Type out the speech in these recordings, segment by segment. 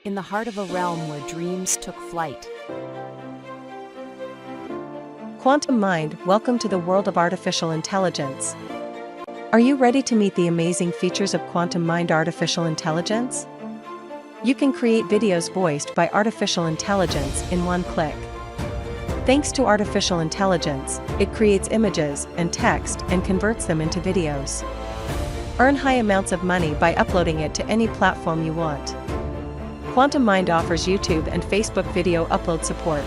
in the heart of a realm where dreams took flight. Quantum Mind, welcome to the world of artificial intelligence. Are you ready to meet the amazing features of Quantum Mind artificial intelligence? You can create videos voiced by artificial intelligence in one click. Thanks to artificial intelligence, it creates images and text and converts them into videos. Earn high amounts of money by uploading it to any platform you want. Quantum Mind offers YouTube and Facebook video upload support.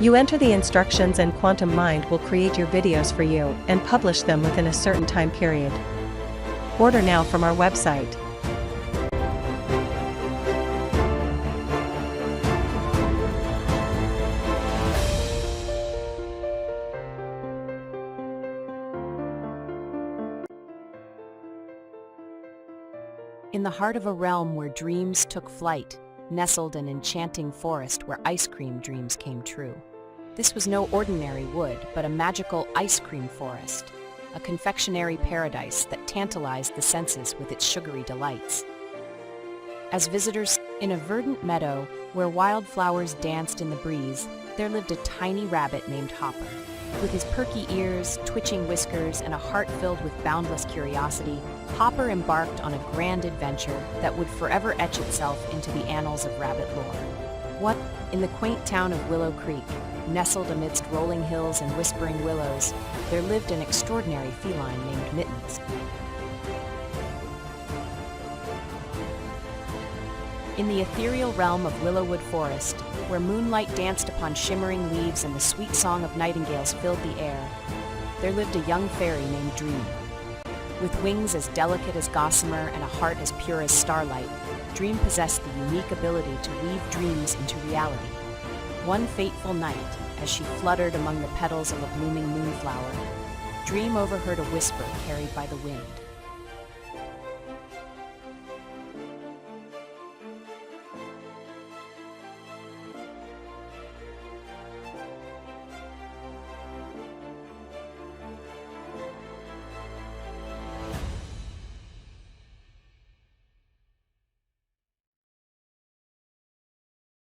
You enter the instructions and Quantum Mind will create your videos for you and publish them within a certain time period. Order now from our website. In the heart of a realm where dreams took flight, nestled an enchanting forest where ice cream dreams came true. This was no ordinary wood, but a magical ice cream forest, a confectionery paradise that tantalized the senses with its sugary delights. As visitors in a verdant meadow where wildflowers danced in the breeze, there lived a tiny rabbit named Hopper. With his perky ears, twitching whiskers, and a heart filled with boundless curiosity, Hopper embarked on a grand adventure that would forever etch itself into the annals of rabbit lore. In the quaint town of Willow Creek, nestled amidst rolling hills and whispering willows, there lived an extraordinary feline named Mittens. In the ethereal realm of Willowwood Forest, where moonlight danced upon shimmering leaves and the sweet song of nightingales filled the air, there lived a young fairy named Dream. With wings as delicate as gossamer and a heart as pure as starlight, Dream possessed the unique ability to weave dreams into reality. One fateful night, as she fluttered among the petals of a blooming moonflower, Dream overheard a whisper carried by the wind.